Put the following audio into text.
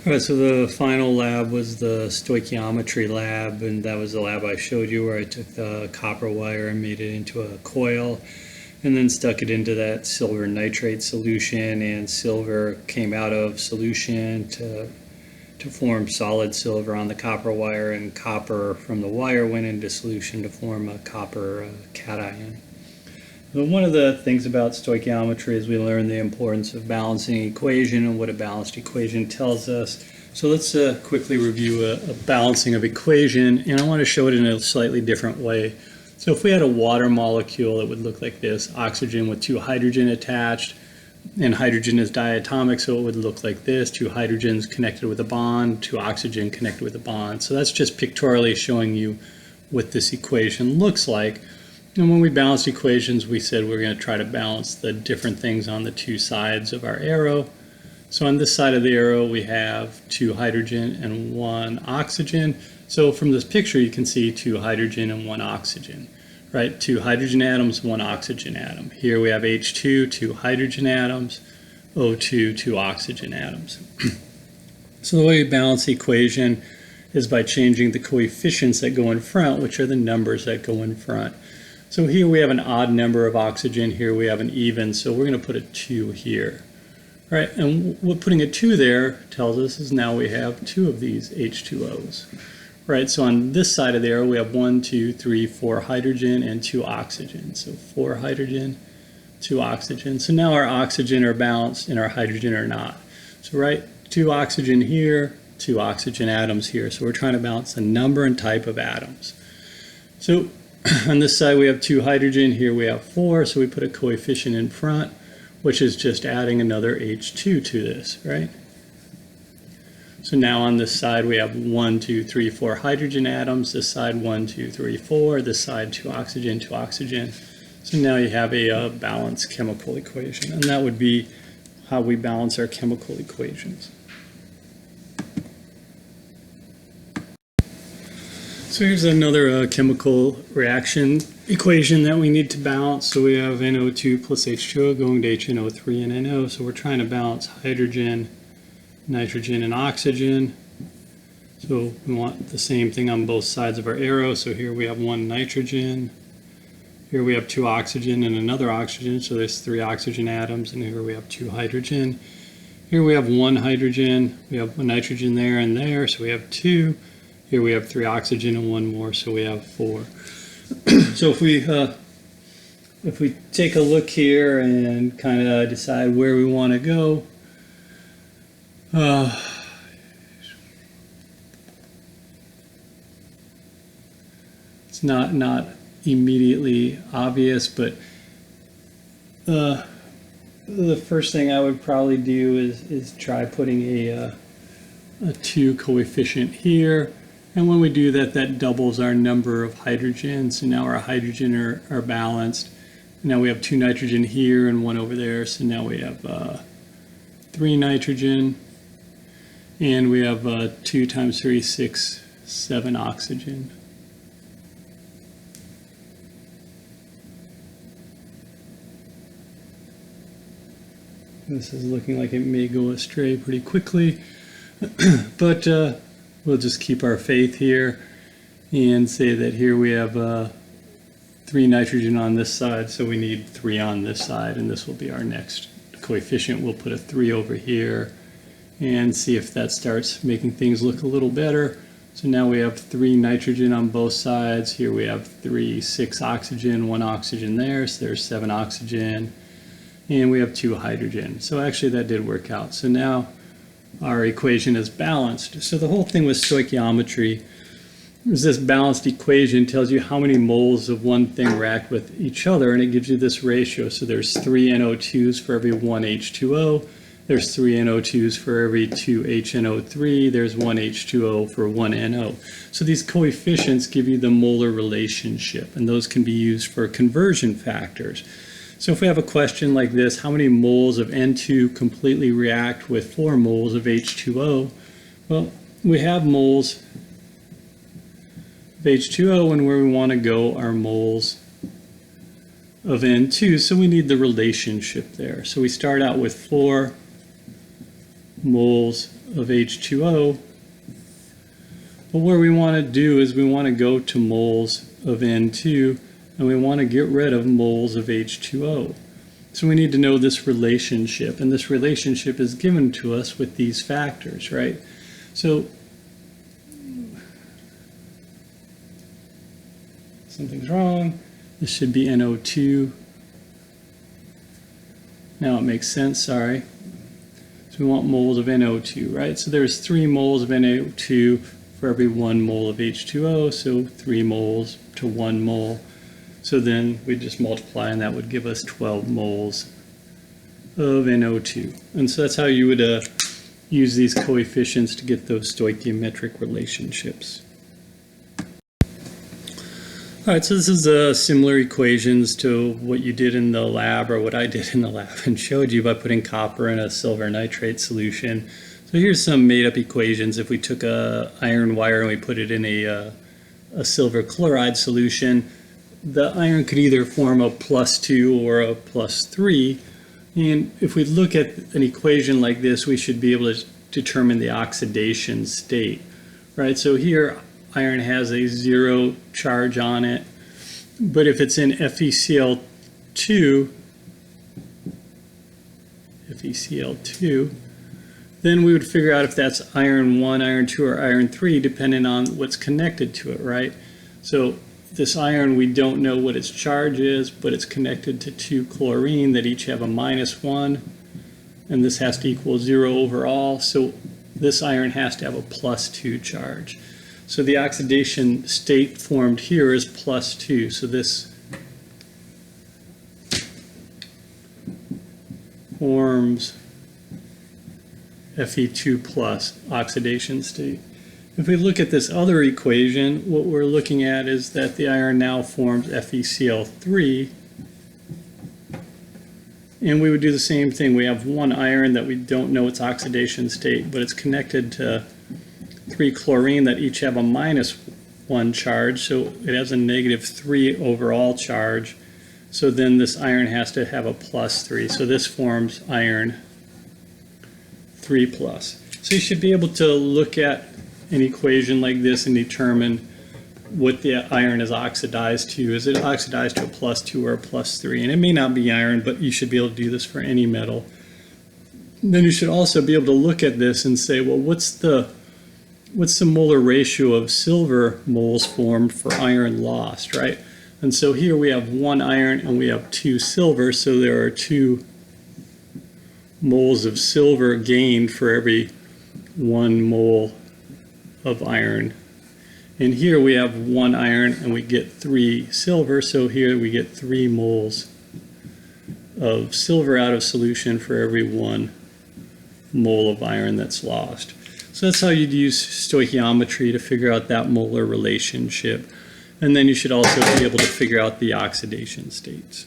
All right, so the final lab was the stoichiometry lab, and that was the lab I showed you where I took the copper wire and made it into a coil and then stuck it into that silver nitrate solution, and silver came out of solution to form solid silver on the copper wire, and copper from the wire went into solution to form a copper cation. But one of the things about stoichiometry is we learn the importance of balancing equation and what a balanced equation tells us. So let's quickly review a balancing of equation, and I want to show it in a slightly different way. So if we had a water molecule, it would look like this: oxygen with 2 hydrogen attached, and hydrogen is diatomic, so it would look like this: 2 hydrogens connected with a bond, 2 oxygen connected with a bond. So that's just pictorially showing you what this equation looks like. And when we balanced equations, we said we're going to try to balance the different things on the two sides of our arrow. So on this side of the arrow, we have 2 hydrogen and 1 oxygen. So from this picture, you can see 2 hydrogen and 1 oxygen, right? 2 hydrogen atoms, 1 oxygen atom. Here we have H2, 2 hydrogen atoms, O2, 2 oxygen atoms. So the way we balance the equation is by changing the coefficients that go in front, which are the numbers that go in front. So here we have an odd number of oxygen, here we have an even, so we're going to put a 2 here. All right, and what putting a 2 there tells us is now we have 2 of these H2Os. Right, so on this side of the arrow we have 1, 2, 3, 4 hydrogen and 2 oxygen. So 4 hydrogen, 2 oxygen. So now our oxygen are balanced and our hydrogen are not. So right, 2 oxygen here, 2 oxygen atoms here. So we're trying to balance the number and type of atoms. So on this side we have 2 hydrogen, here we have 4, so we put a coefficient in front, which is just adding another H2 to this, right? So now on this side we have 1, 2, 3, 4 hydrogen atoms, this side 1, 2, 3, 4, this side 2 oxygen, 2 oxygen. So now you have a balanced chemical equation, and that would be how we balance our chemical equations. So here's another chemical reaction equation that we need to balance. So we have NO2 plus H2O going to HNO3 and NO. So we're trying to balance hydrogen, nitrogen, and oxygen. So we want the same thing on both sides of our arrow. So here we have 1 nitrogen. Here we have 2 oxygen and another oxygen. So there's 3 oxygen atoms. And here we have 2 hydrogen. Here we have 1 hydrogen. We have 1 nitrogen there and there. So we have 2. Here we have 3 oxygen and 1 more, so we have 4. So if we take a look here and kind of decide where we want to go, it's not immediately obvious, but the first thing I would probably do is try putting a 2 coefficient here. And when we do that, that doubles our number of hydrogens. So now our hydrogen are balanced. Now we have 2 nitrogen here and 1 over there. So now we have 3 nitrogen. And we have 2 times 3, 6, 7 oxygen. This is looking like it may go astray pretty quickly. But we'll just keep our faith here and say that here we have 3 nitrogen on this side, so we need 3 on this side, and this will be our next coefficient. We'll put a 3 over here and see if that starts making things look a little better. So now we have 3 nitrogen on both sides. Here we have 3, 6 oxygen, 1 oxygen there, so there's 7 oxygen, and we have 2 hydrogen. So actually that did work out. So now our equation is balanced. So the whole thing with stoichiometry is this balanced equation tells you how many moles of one thing react with each other, and it gives you this ratio. So there's 3 NO2s for every 1 H2O, there's 3 NO2s for every 2 HNO3, there's 1 H2O for 1 NO. So these coefficients give you the molar relationship, and those can be used for conversion factors. So if we have a question like this, how many moles of N2 completely react with 4 moles of H2O? Well, we have moles of H2O, and where we want to go are moles of N2, so we need the relationship there. So we start out with 4 moles of H2O. But what we want to do is we want to go to moles of N2, and we want to get rid of moles of H2O. So we need to know this relationship, and this relationship is given to us with these factors, right? So something's wrong. This should be NO2. Now it makes sense, sorry. So we want moles of NO2, right? So there's 3 moles of NO2 for every 1 mole of H2O, so 3 moles to 1 mole. So then we just multiply, and that would give us 12 moles of NO2. And so that's how you would use these coefficients to get those stoichiometric relationships. All right, so this is similar equations to what you did in the lab, or what I did in the lab and showed you by putting copper in a silver nitrate solution. So here's some made-up equations. If we took a iron wire and we put it in a silver chloride solution, the iron could either form a +2 or a +3. And if we look at an equation like this, we should be able to determine the oxidation state, right? So here, iron has a 0 charge on it, but if it's in FeCl2, then we would figure out if that's iron 1, iron 2, or iron 3, depending on what's connected to it, right? So this iron, we don't know what its charge is, but it's connected to 2 chlorine that each have a -1, and this has to equal 0 overall, so this iron has to have a +2 charge. So the oxidation state formed here is +2. So this forms Fe2 plus oxidation state. If we look at this other equation, what we're looking at is that the iron now forms FeCl3. And we would do the same thing. We have 1 iron that we don't know its oxidation state, but it's connected to 3 chlorine that each have a -1 charge, so it has a -3 overall charge. So then this iron has to have a +3. So this forms iron 3+. So you should be able to look at an equation like this and determine what the iron is oxidized to. Is it oxidized to a +2 or a +3? And it may not be iron, but you should be able to do this for any metal. Then you should also be able to look at this and say, well, what's the molar ratio of silver moles formed for iron lost, right? And so here we have 1 iron and we have 2 silver, so there are 2 moles of silver gained for every 1 mole of iron. And here we have 1 iron and we get 3 silver, so here we get 3 moles of silver out of solution for every 1 mole of iron that's lost. So that's how you'd use stoichiometry to figure out that molar relationship. And then you should also be able to figure out the oxidation states.